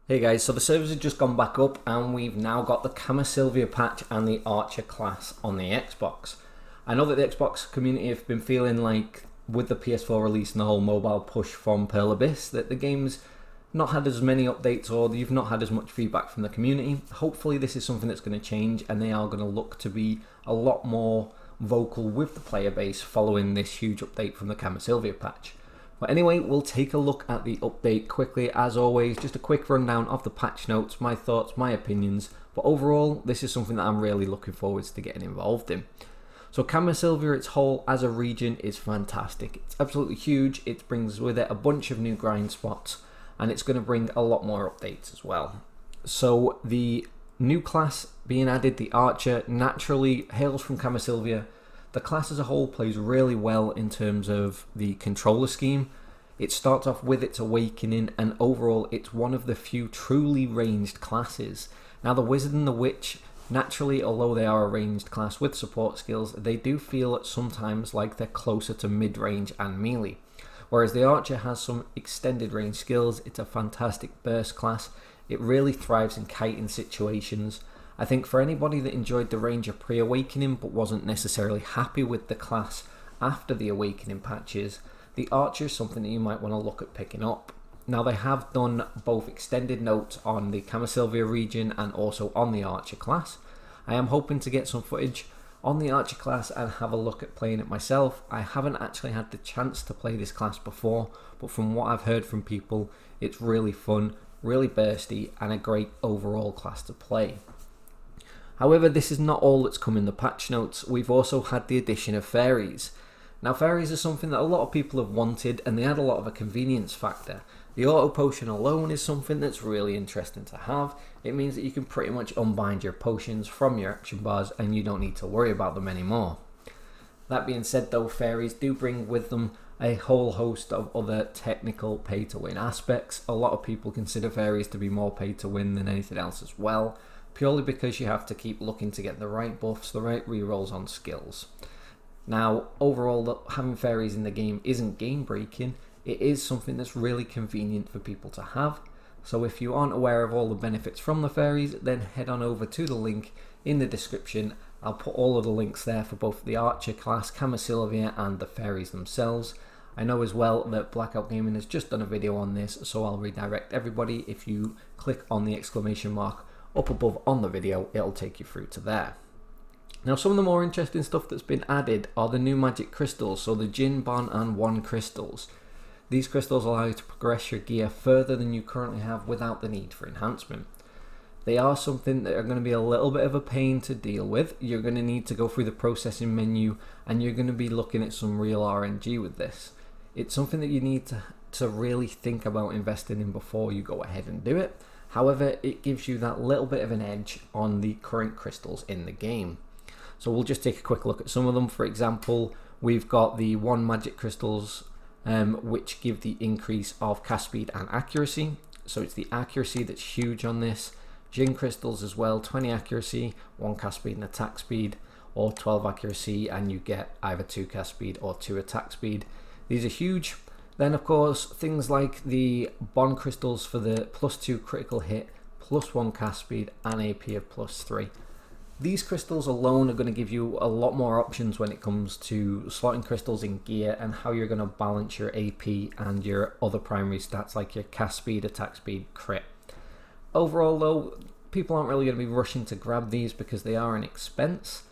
Hey guys, so the servers have just gone back up and we've now got the Kamasylvia patch and the Archer class on the Xbox. I know that the Xbox community have been feeling like with the PS4 release and the whole mobile push from Pearl Abyss that the game's not had as many updates or you've not had as much feedback from the community. Hopefully this is something that's going to change and they are going to look to be a lot more vocal with the player base following this huge update from the Kamasylvia patch. But anyway, we'll take a look at the update quickly. As always, just a quick rundown of the patch notes, my thoughts, my opinions. But overall, this is something that I'm really looking forward to getting involved in. So Kamasylvia, its whole as a region, is fantastic. It's absolutely huge. It brings with it a bunch of new grind spots, and it's going to bring a lot more updates as well. So the new class being added, the Archer, naturally hails from Kamasylvia. The class as a whole plays really well in terms of the controller scheme. It starts off with its awakening, and overall it's one of the few truly ranged classes. Now the Wizard and the Witch, naturally, although they are a ranged class with support skills, they do feel sometimes like they're closer to mid-range and melee. Whereas the Archer has some extended range skills. It's a fantastic burst class. It really thrives in kiting situations. I think for anybody that enjoyed the Ranger pre-awakening but wasn't necessarily happy with the class after the awakening patches, the Archer is something that you might want to look at picking up. Now they have done both extended notes on the Kamasylvia region and also on the Archer class. I am hoping to get some footage on the Archer class and have a look at playing it myself. I haven't actually had the chance to play this class before, but from what I've heard from people, it's really fun, really bursty, and a great overall class to play. However, this is not all that's come in the patch notes. We've also had the addition of Fairies. Now Fairies are something that a lot of people have wanted, and they add a lot of a convenience factor. The auto potion alone is something that's really interesting to have. It means that you can pretty much unbind your potions from your action bars and you don't need to worry about them anymore. That being said though, Fairies do bring with them a whole host of other technical pay to win aspects. A lot of people consider Fairies to be more pay to win than anything else as well, purely because you have to keep looking to get the right buffs, the right rerolls on skills. Now, overall, having Fairies in the game isn't game breaking. It is something that's really convenient for people to have. So if you aren't aware of all the benefits from the Fairies, then head on over to the link in the description. I'll put all of the links there for both the Archer class, Kamasylvia, and the Fairies themselves. I know as well that Blackout Gaming has just done a video on this, so I'll redirect everybody. If you click on the exclamation mark up above on the video, it'll take you through to there. Now some of the more interesting stuff that's been added are the new magic crystals, so the Jin, Bon and Wan crystals. These crystals allow you to progress your gear further than you currently have without the need for enhancement. They are something that are going to be a little bit of a pain to deal with. You're going to need to go through the processing menu and you're going to be looking at some real RNG with this. It's something that you need to really think about investing in before you go ahead and do it. However, it gives you that little bit of an edge on the current crystals in the game. So we'll just take a quick look at some of them. For example, we've got the 1 magic crystals which give the increase of cast speed and accuracy. So it's the accuracy that's huge on this. Jin crystals as well, 20 accuracy, 1 cast speed and attack speed, or 12 accuracy and you get either 2 cast speed or 2 attack speed. These are huge. Then of course things like the Bond crystals for the +2 critical hit, +1 cast speed and AP of +3. These crystals alone are going to give you a lot more options when it comes to slotting crystals in gear and how you're going to balance your AP and your other primary stats like your cast speed, attack speed, crit. Overall though, people aren't really going to be rushing to grab these because they are an expense.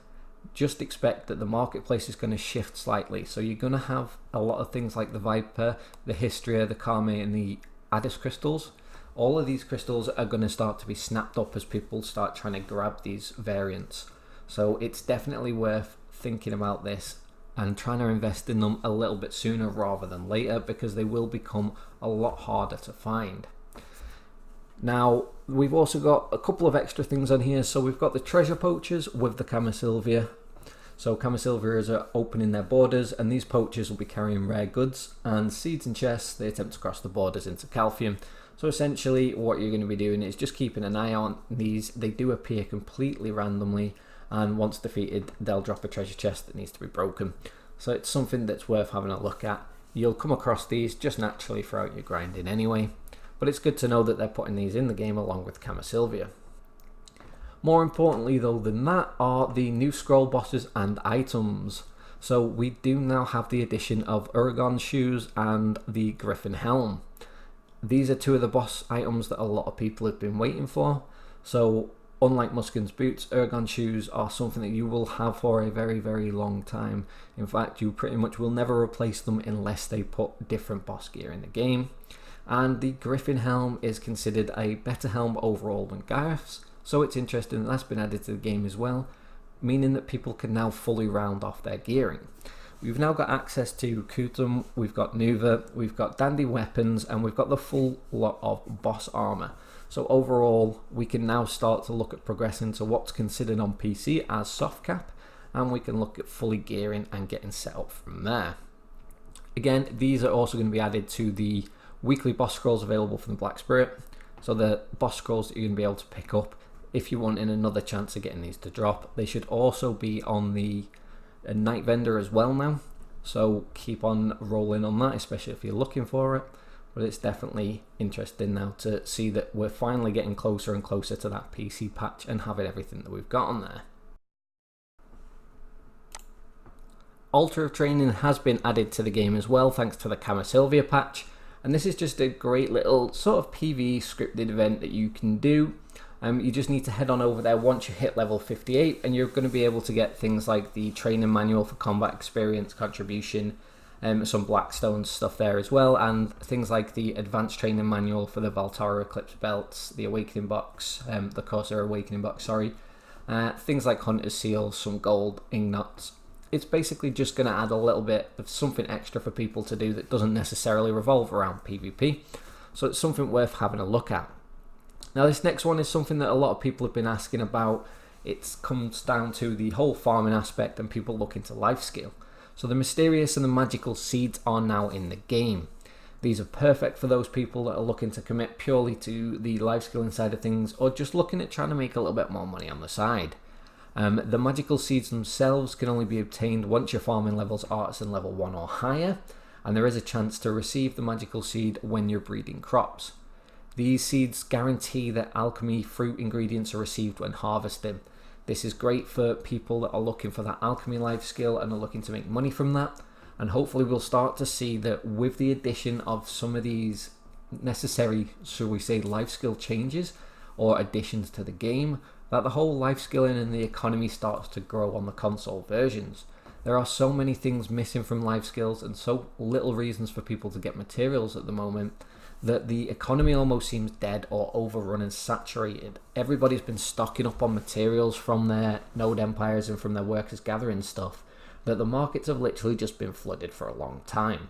Just expect that the marketplace is going to shift slightly. So you're going to have a lot of things like the Viper, the Hystria, the Karma and the Addis crystals. All of these crystals are going to start to be snapped up as people start trying to grab these variants. So it's definitely worth thinking about this and trying to invest in them a little bit sooner rather than later because they will become a lot harder to find. Now, we've also got a couple of extra things on here. So we've got the treasure poachers with the Kamasylvia. So Kamasylvia are opening their borders and these poachers will be carrying rare goods and seeds and chests. They attempt to cross the borders into Calcium. So essentially what you're going to be doing is just keeping an eye on these. They do appear completely randomly and once defeated they'll drop a treasure chest that needs to be broken. So it's something that's worth having a look at. You'll come across these just naturally throughout your grinding anyway. but it's good to know that they're putting these in the game along with Kamasylvia. More importantly though than that are the new scroll bosses and items. So we do now have the addition of Uragon's shoes and the Griffin helm. These are two of the boss items that a lot of people have been waiting for. So unlike Muskin's boots, Uragon's shoes are something that you will have for a very, very long time. In fact, you pretty much will never replace them unless they put different boss gear in the game. And the Griffin helm is considered a better helm overall than Gareth's, so it's interesting that that's been added to the game as well, meaning that people can now fully round off their gearing. We've now got access to Kutum, we've got Nuva, we've got dandy weapons, and we've got the full lot of boss armor. So overall, we can now start to look at progressing to what's considered on PC as soft cap, and we can look at fully gearing and getting set up from there. Again, these are also going to be added to the weekly boss scrolls available from the Black Spirit. So the boss scrolls that you're going to be able to pick up if you want another chance of getting these to drop. They should also be on the night vendor as well now, so keep on rolling on that, especially if you're looking for it. But it's definitely interesting now to see that we're finally getting closer and closer to that PC patch and having everything that we've got on there. Altar of Training has been added to the game as well thanks to the Kamasylvia patch, and this is just a great little sort of PvE scripted event that you can do. You just need to head on over there once you hit level 58, and you're going to be able to get things like the training manual for combat experience contribution, some Blackstone stuff there as well, and things like the advanced training manual for the Valtara Eclipse belts, the Awakening box, the Corsair Awakening box, sorry, things like Hunter's Seals, some gold ingots. It's basically just going to add a little bit of something extra for people to do that doesn't necessarily revolve around PvP, so it's something worth having a look at. Now this next one is something that a lot of people have been asking about. It comes down to the whole farming aspect and people looking to life skill. So the mysterious and the magical seeds are now in the game. These are perfect for those people that are looking to commit purely to the life skilling side of things, or just looking at trying to make a little bit more money on the side. The magical seeds themselves can only be obtained once your farming level's artisan level 1 or higher, and there is a chance to receive the magical seed when you're breeding crops. These seeds guarantee that alchemy fruit ingredients are received when harvesting. This is great for people that are looking for that alchemy life skill and are looking to make money from that, and hopefully we'll start to see that with the addition of some of these necessary, shall we say, life skill changes or additions to the game, that the whole life skilling and the economy starts to grow on the console versions. There are so many things missing from life skills and so little reasons for people to get materials at the moment that the economy almost seems dead or overrun and saturated. Everybody's been stocking up on materials from their node empires and from their workers gathering stuff, that the markets have literally just been flooded for a long time.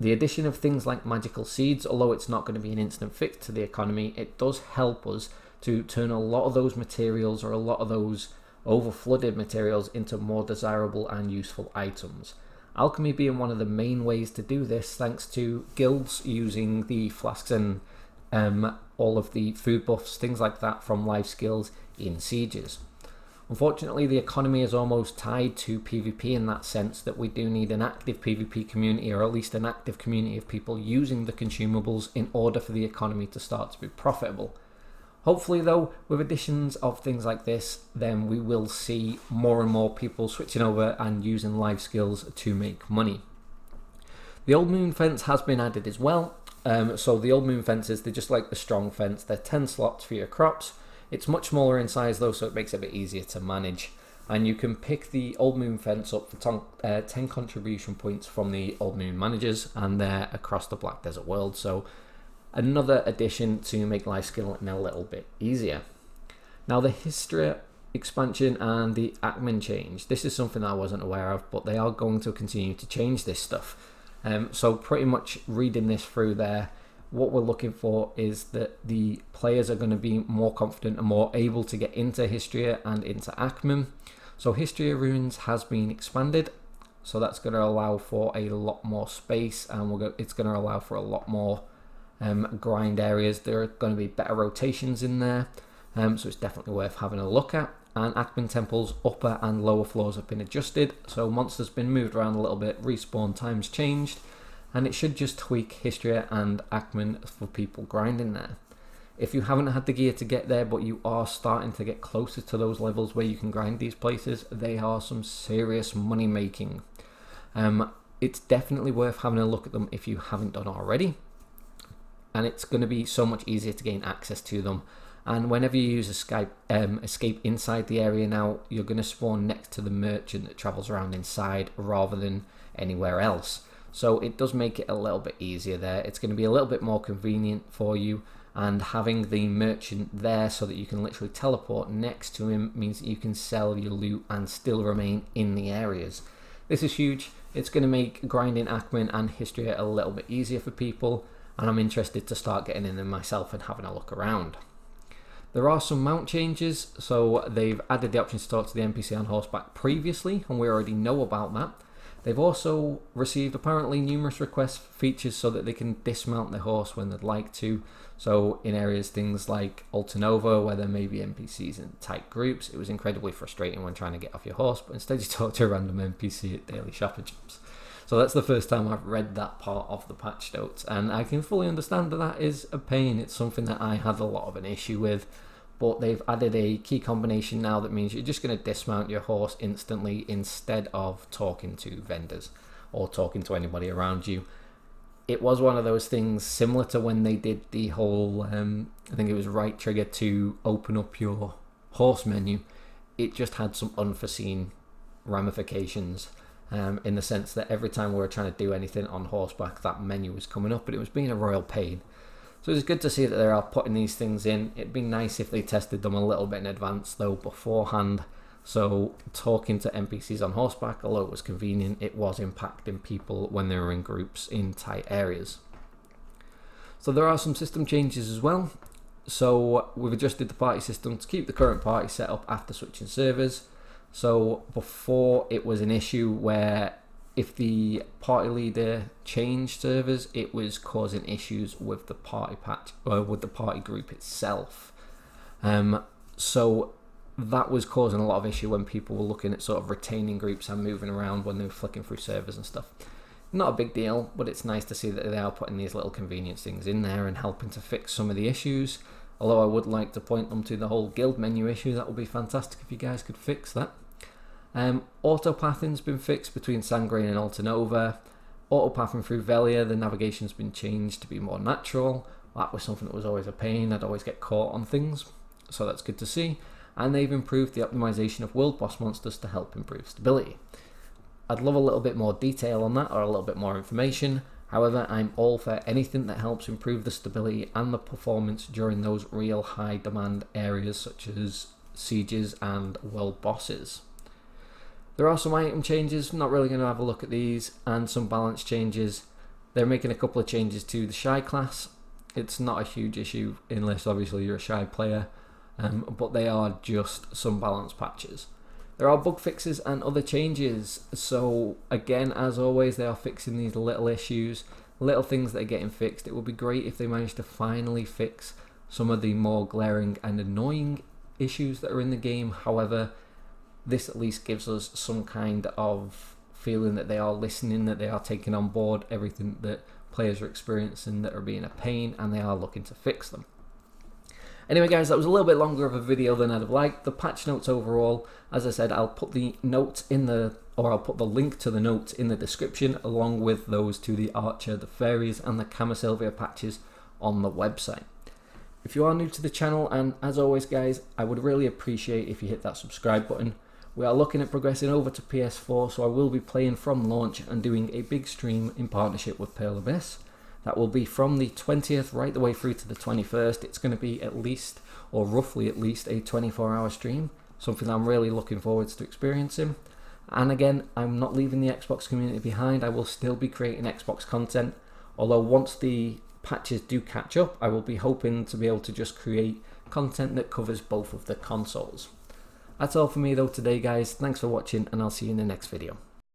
The addition of things like magical seeds, although it's not going to be an instant fix to the economy, it does help us to turn a lot of those materials or a lot of those over-flooded materials into more desirable and useful items. Alchemy being one of the main ways to do this, thanks to guilds using the flasks and all of the food buffs, things like that from life skills in sieges. Unfortunately, the economy is almost tied to PvP in that sense that we do need an active PvP community, or at least an active community of people using the consumables in order for the economy to start to be profitable. Hopefully though, with additions of things like this, then we will see more and more people switching over and using life skills to make money. The Old Moon Fence has been added as well. So the Old Moon Fences, they're just like the Strong Fence. They're 10 slots for your crops. It's much smaller in size though, so it makes it a bit easier to manage. And you can pick the Old Moon Fence up for 10 contribution points from the Old Moon managers, and they're across the Black Desert world. So another addition to make life skilling a little bit easier. Now the Hystria expansion and the Aakman change. This is something I wasn't aware of, but they are going to continue to change this stuff. So pretty much reading this through there, what we're looking for is that the players are going to be more confident and more able to get into Hystria and into Aakman. So Hystria runes has been expanded, so that's going to allow for a lot more space, and it's going to allow for a lot more grind areas. There are going to be better rotations in there, so it's definitely worth having a look at. And Aakman Temple's upper and lower floors have been adjusted, so monsters been moved around a little bit, respawn times changed, and it should just tweak Hystria and Aakman for people grinding there. If you haven't had the gear to get there, but you are starting to get closer to those levels where you can grind these places, they are some serious money making. It's definitely worth having a look at them if you haven't done already, and it's going to be so much easier to gain access to them. And whenever you use escape inside the area now, you're going to spawn next to the merchant that travels around inside rather than anywhere else. So it does make it a little bit easier there. It's going to be a little bit more convenient for you, and having the merchant there so that you can literally teleport next to him means that you can sell your loot and still remain in the areas. This is huge. It's going to make grinding Aakman and Hystria a little bit easier for people, and I'm interested to start getting in them myself and having a look around. There are some mount changes, so they've added the option to talk to the NPC on horseback previously, and we already know about that. They've also received apparently numerous requests for features so that they can dismount their horse when they'd like to. So in areas things like Altanova, where there may be NPCs in tight groups, it was incredibly frustrating when trying to get off your horse, but instead you talk to a random NPC at daily shopper jumps. So that's the first time I've read that part of the patch notes, and I can fully understand that that is a pain. It's something that I had a lot of an issue with, but they've added a key combination now that means you're just going to dismount your horse instantly instead of talking to vendors or talking to anybody around you. It was one of those things similar to when they did the whole, I think it was right trigger to open up your horse menu. It just had some unforeseen ramifications in the sense that every time we were trying to do anything on horseback, that menu was coming up, but it was being a royal pain. So it's good to see that they are putting these things in. It'd be nice if they tested them a little bit in advance though beforehand. So talking to NPCs on horseback, although it was convenient, it was impacting people when they were in groups in tight areas. So there are some system changes as well. So we've adjusted the party system to keep the current party set up after switching servers. So before it was an issue where if the party leader changed servers, it was causing issues with the party patch, or with the party group itself. So that was causing a lot of issue when people were looking at sort of retaining groups and moving around when they were flicking through servers and stuff. Not a big deal, but it's nice to see that they are putting these little convenience things in there and helping to fix some of the issues. Although I would like to point them to the whole guild menu issue. That would be fantastic if you guys could fix that. Autopathing's been fixed between Sangrain and Altanova. Autopathing through Velia, the navigation's been changed to be more natural. That was something that was always a pain. I'd always get caught on things, so that's good to see. And they've improved the optimization of world boss monsters to help improve stability. I'd love a little bit more detail on that, or a little bit more information. However, I'm all for anything that helps improve the stability and the performance during those real high demand areas such as sieges and world bosses. There are some item changes, not really going to have a look at these, and some balance changes. They're making a couple of changes to the shy class. It's not a huge issue unless obviously you're a shy player, but they are just some balance patches. There are bug fixes and other changes, so again, as always, they are fixing these little issues, little things that are getting fixed. It would be great if they managed to finally fix some of the more glaring and annoying issues that are in the game. However, this at least gives us some kind of feeling that they are listening, that they are taking on board everything that players are experiencing that are being a pain, and they are looking to fix them. Anyway guys, that was a little bit longer of a video than I'd have liked. The patch notes overall, as I said, I'll put the notes in I'll put the link to the notes in the description, along with those to the Archer, the Fairies and the Kamasylvia patches on the website. If you are new to the channel, and as always guys, I would really appreciate if you hit that subscribe button. We are looking at progressing over to PS4, so I will be playing from launch and doing a big stream in partnership with Pearl Abyss. That will be from the 20th right the way through to the 21st. It's going to be at least, or roughly at least, a 24-hour stream, something I'm really looking forward to experiencing. And again, I'm not leaving the Xbox community behind. I will still be creating Xbox content, although once the patches do catch up, I will be hoping to be able to just create content that covers both of the consoles. That's all for me though today guys. Thanks for watching, and I'll see you in the next video.